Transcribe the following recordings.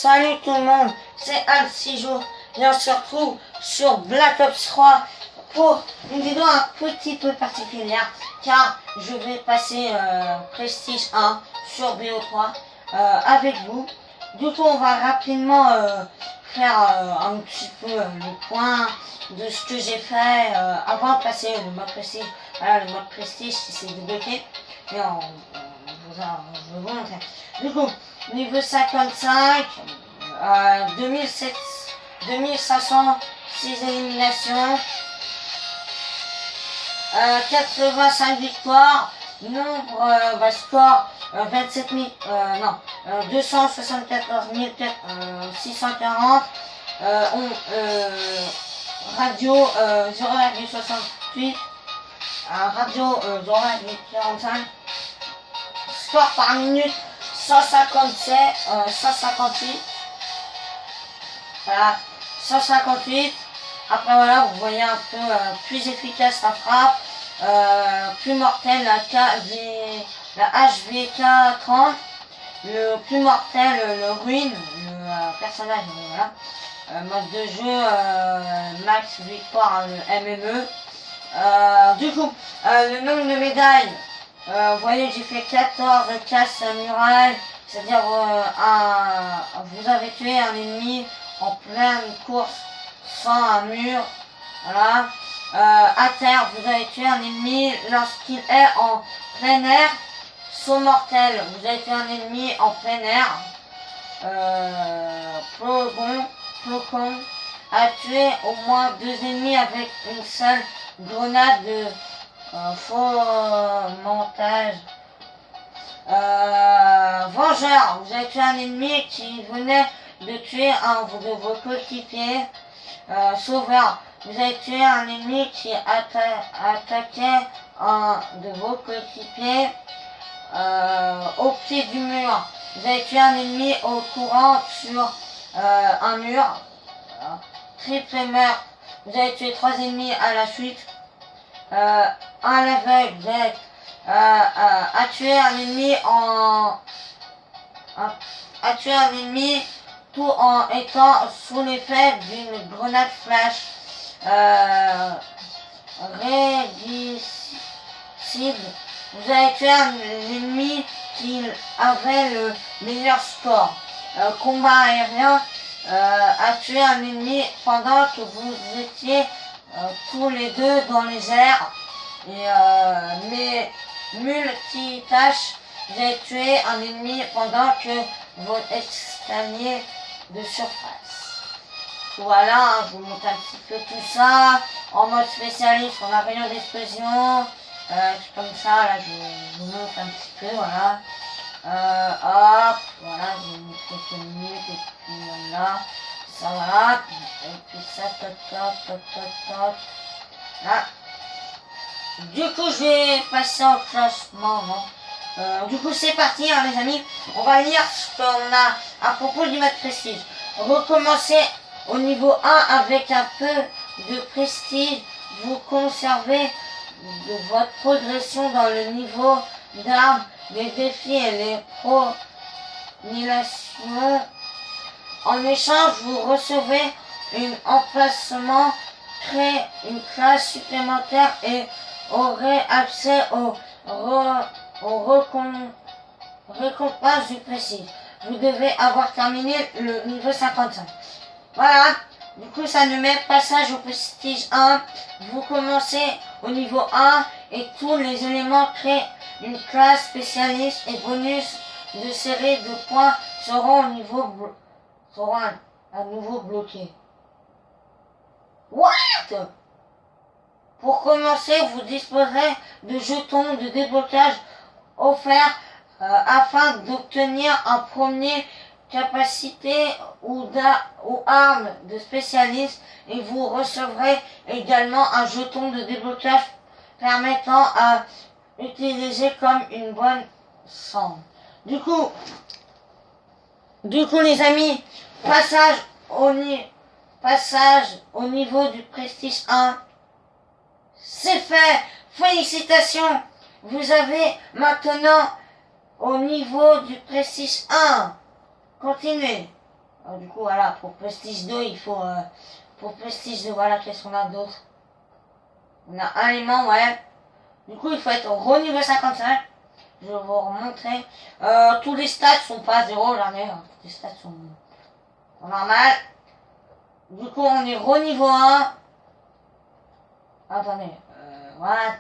Salut tout le monde, c'est Al6jours et on se retrouve sur Black Ops 3 pour une vidéo un petit peu particulière car je vais passer Prestige 1 sur BO3 avec vous. Du coup on va rapidement faire un petit peu les points de ce que j'ai fait avant de passer le mode Prestige. Voilà, le mode Prestige si c'est débloqué et je vais vous montrer. Du coup, niveau 55, 2506 éliminations, 85 victoires, nombre score 27 000, non, 274 640, radio 0,68, radio 0,45, score par minute 157, 158, voilà, 158. Après voilà, vous voyez un peu plus efficace la frappe, plus mortel la HVK 30, le plus mortel le Ruin, le personnage, voilà, mode de jeu max victoire le MME. Du coup, le nombre de médailles. Vous voyez, j'ai fait 14 casse muraille, c'est-à-dire vous avez tué un ennemi en pleine course sans un mur. Voilà. À terre, vous avez tué un ennemi lorsqu'il est en plein air. Saut mortel, vous avez tué un ennemi en plein air. Flocon a tué au moins 2 ennemis avec une seule grenade de faux montage. Vengeur, vous avez tué un ennemi qui venait de tuer un de vos coéquipiers. Sauveur, vous avez tué un ennemi qui attaquait un de vos coéquipiers au pied du mur. Vous avez tué un ennemi au courant sur un mur. Triple meurtre, vous avez tué 3 ennemis à la suite. À l'aveugle, vous avez a tué un ennemi tout en étant sous l'effet d'une grenade flash. Régicide, vous avez tué un ennemi qui avait le meilleur score. Combat aérien, a tué un ennemi pendant que vous étiez tous les deux dans les airs. Et mais multitâche, vous avez tué un ennemi pendant que vous escaliez de surface. Voilà, je vous montre un petit peu tout ça. En mode spécialiste, on a rayon d'explosion. Comme ça, là, je vous montre un petit peu, voilà. Hop, voilà, je vous montre quelques minutes, et puis là, ça voilà. Et puis ça, top. Là. Du coup, je vais passer au classement, non? Du coup, c'est parti, hein, les amis. On va lire ce qu'on a à propos du mode prestige. Recommencez au niveau 1 avec un peu de prestige. Vous conservez de votre progression dans le niveau d'armes, les défis et les pronilations. En échange, vous recevez un emplacement, créer une classe supplémentaire et aurez accès aux récompenses du prestige. Vous devez avoir terminé le niveau 55. Voilà, du coup ça nous met passage au prestige 1. Vous commencez au niveau 1 et tous les éléments créent une classe spécialiste et bonus de série de points seront à nouveau bloqués. What? Pour commencer, vous disposerez de jetons de déblocage offerts afin d'obtenir un premier capacité ou arme de spécialiste et vous recevrez également un jeton de déblocage permettant à utiliser comme une bonne sonde. Du coup les amis, passage au niveau du prestige 1. C'est fait. Félicitations. Vous avez maintenant au niveau du prestige 1. Continuez. Du coup, voilà, pour Prestige 2, il faut... pour Prestige 2, voilà, qu'est-ce qu'on a d'autre? On a un aimant, ouais. Du coup, il faut être au niveau 55. Je vais vous remontrer. Tous les stats sont pas à 0, j'en ai. Tous les stats sont normal. Du coup, on est au niveau 1. Attendez. Voilà.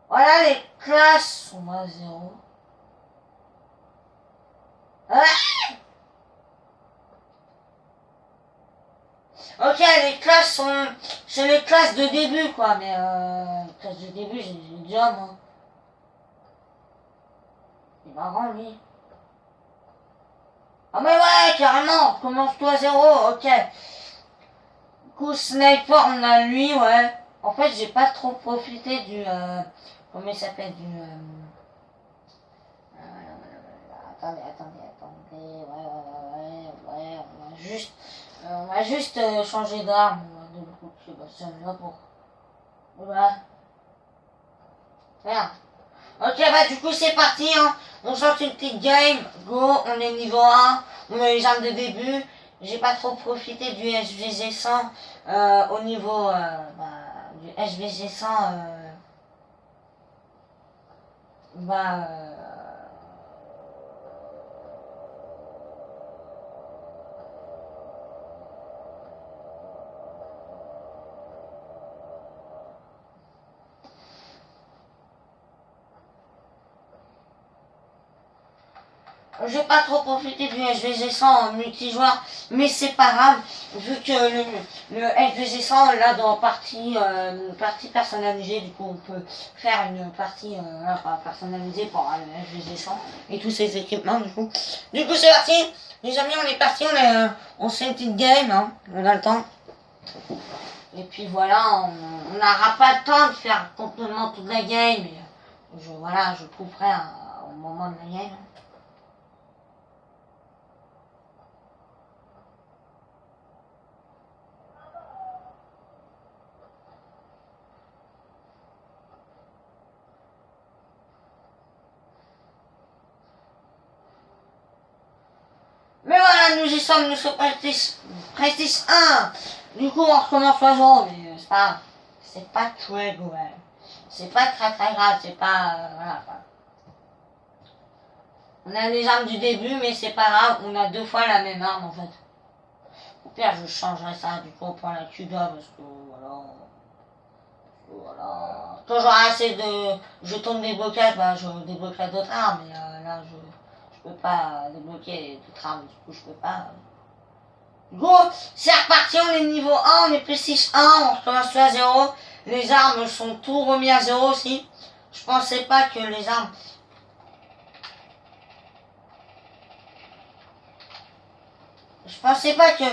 Voilà, les classes sont à 0. Ok, les classes sont... C'est les classes de début, quoi. Mais les classes de début, j'ai déjà, moi. Il est marrant, lui. Ah mais ouais, carrément, commence-toi à 0, ok. Du coup, Sniper, on a lui, ouais. En fait, j'ai pas trop profité du... comment il s'appelle, du... attendez, ouais, on va juste changer d'arme, de bouc, bah, ça là pour... Voilà. Merde. Ok, bah du coup c'est parti, hein. On chante une petite game, go, on est niveau 1, on a les armes de début, j'ai pas trop profité du SVG 100 au niveau du SVG 100, j'ai pas trop profité du SVG 100 en multijoueur, mais c'est pas grave, vu que le SVG 100, là, dans partie personnalisée, du coup, on peut faire une partie personnalisée pour le SVG 100 et tous ces équipements, du coup. Du coup, c'est parti, les amis, on est parti, on se fait une petite game, hein, on a le temps. Et puis voilà, on n'aura pas le temps de faire complètement toute la game, mais je couperai au moment de la game. Mais voilà, nous y sommes, nous sommes Prestige 1. Du coup, on recommence à 0, mais c'est pas très grave. C'est pas très grave, c'est pas... voilà. On a les armes du début, mais c'est pas grave, on a 2 fois la même arme en fait. Au pire, je changerai ça, du coup, on prend la Kuga, parce que voilà. Quand j'aurai assez de jetons de déblocage, bah, je débloquerai d'autres armes, mais là, je peux pas débloquer d'autres armes, du coup, je peux pas... Go, c'est reparti, on est niveau 1, on est Prestige 1, on recommence à 0. Les armes sont tout remis à 0 aussi. Je pensais pas que les armes... Je pensais pas que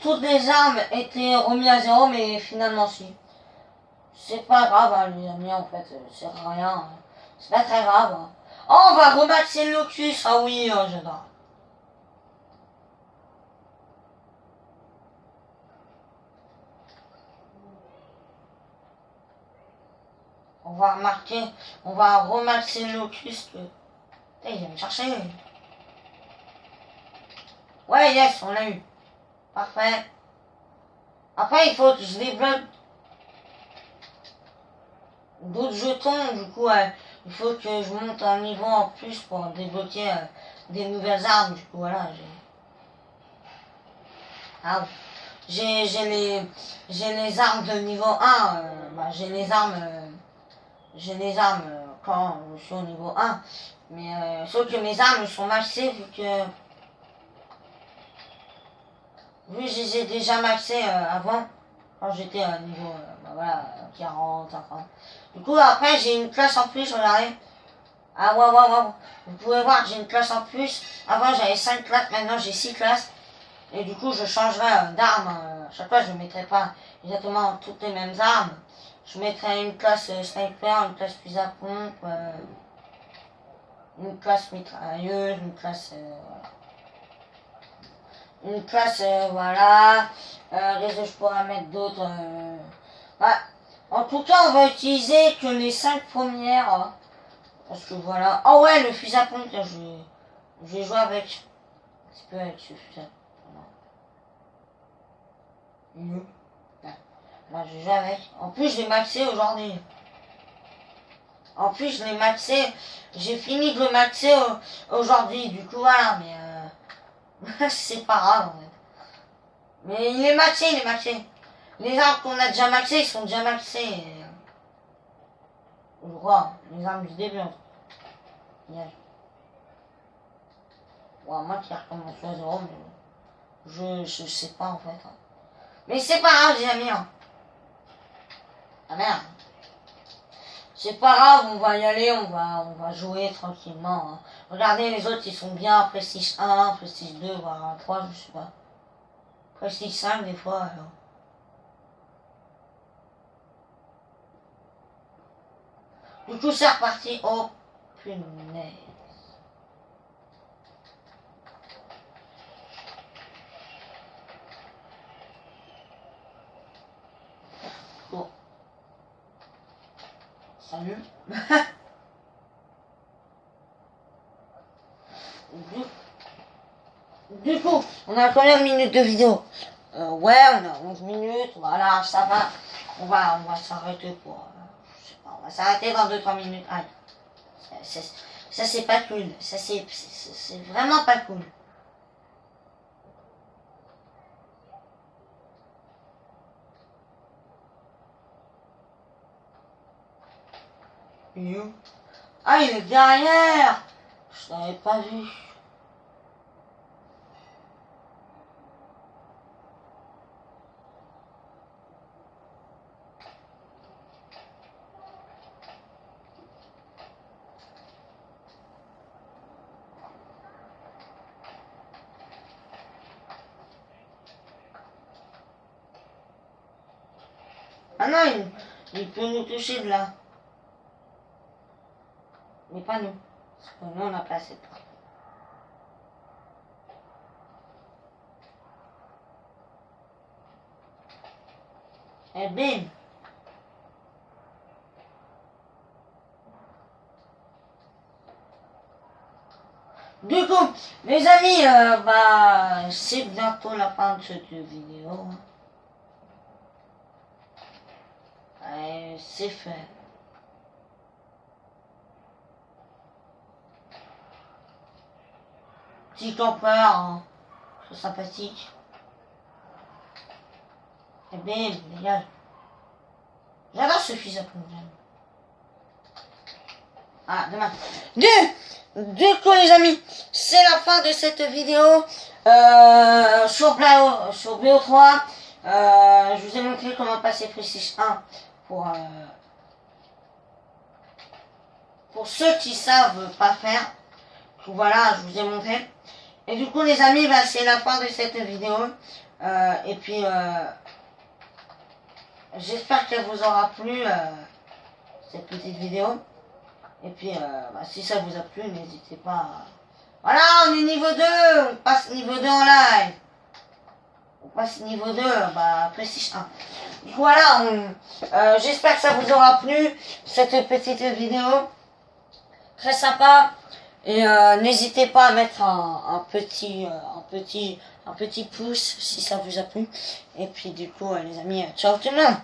toutes les armes étaient remises à 0, mais finalement si. C'est pas grave, hein, les amis, en fait, c'est rien. C'est pas très grave. Hein. Oh, on va remaxer le locus, ah oui, j'adore. On va remaxer le locus. Il vient me chercher. Ouais, yes, on l'a eu. Parfait. Après, il faut que je débloque d'autres jetons. Du coup, il faut que je monte un niveau en plus pour débloquer des nouvelles armes. Du coup, voilà. J'ai les armes de niveau 1. J'ai les armes quand je suis au niveau 1. Mais sauf que mes armes sont maxées vu que je les ai déjà maxées avant, quand j'étais à niveau 40, 50. Du coup, après, j'ai une classe en plus, regardez. Ah, ouais. Vous pouvez voir que j'ai une classe en plus. Avant, j'avais 5 classes, maintenant, j'ai 6 classes. Et du coup, je changerai d'arme. Chaque fois, je ne mettrai pas exactement toutes les mêmes armes. Je mettrai une classe sniper, une classe fusil à pompe, une classe mitrailleuse, une classe... une classe, voilà. Qu'est-ce que je pourrais mettre d'autres En tout cas, on va utiliser que les 5 premières. Parce que voilà. Oh ouais, le fusil à pompe, là, je vais jouer avec. Un petit peu avec ce fusil à pompe. Mieux. Là, je vais jouer avec. En plus, je l'ai maxé aujourd'hui. En plus, je l'ai maxé. J'ai fini de le maxer aujourd'hui. Du coup, voilà, mais c'est pas grave en fait. Mais il est maxé, il est maxé. Les armes qu'on a déjà maxées, ils sont déjà maxés. Je crois, les armes du début. Yeah. Ouais, moi qui recommence à 0, mais je sais pas en fait. Mais c'est pas grave, les amis. Hein. Ah merde. C'est pas grave, on va y aller, on va jouer tranquillement. Hein. Regardez, les autres ils sont bien, Prestige 1, Prestige 2, voire 3, je sais pas. Prestige 5 des fois. Alors. Du coup, c'est reparti. Oh, punaise. Bon. Salut. Du coup, on a combien de minutes de vidéo? Ouais, on a 11 minutes, voilà, ça va. On va s'arrêter pour... je sais pas, on va s'arrêter dans 2-3 minutes. Allez. Ça c'est pas cool. Ça c'est vraiment pas cool. Ah, il est derrière. Je l'avais pas vu. Ah non, il peut nous toucher de là. Mais pas nous. Parce que nous, on n'a pas assez de temps. Et bim. Du coup, les amis, c'est bientôt la fin de cette vidéo. C'est fait. Petit campeur, hein. C'est sympathique. Et bim, dégage. J'adore ce fils à pompe. Ah, demain. Du coup, les amis, c'est la fin de cette vidéo sur BO3. Je vous ai montré comment passer Prestige 1 pour ceux qui savent pas faire. Donc, voilà, je vous ai montré. Et du coup, les amis, c'est la fin de cette vidéo. Et puis, j'espère qu'elle vous aura plu, cette petite vidéo. Et puis, si ça vous a plu, n'hésitez pas à... Voilà, on est niveau 2, on passe niveau 2 en live. On passe niveau 2, Prestige 1. Donc voilà, j'espère que ça vous aura plu, cette petite vidéo. Très sympa. Et n'hésitez pas à mettre un petit pouce si ça vous a plu. Et puis du coup, les amis, ciao tout le monde.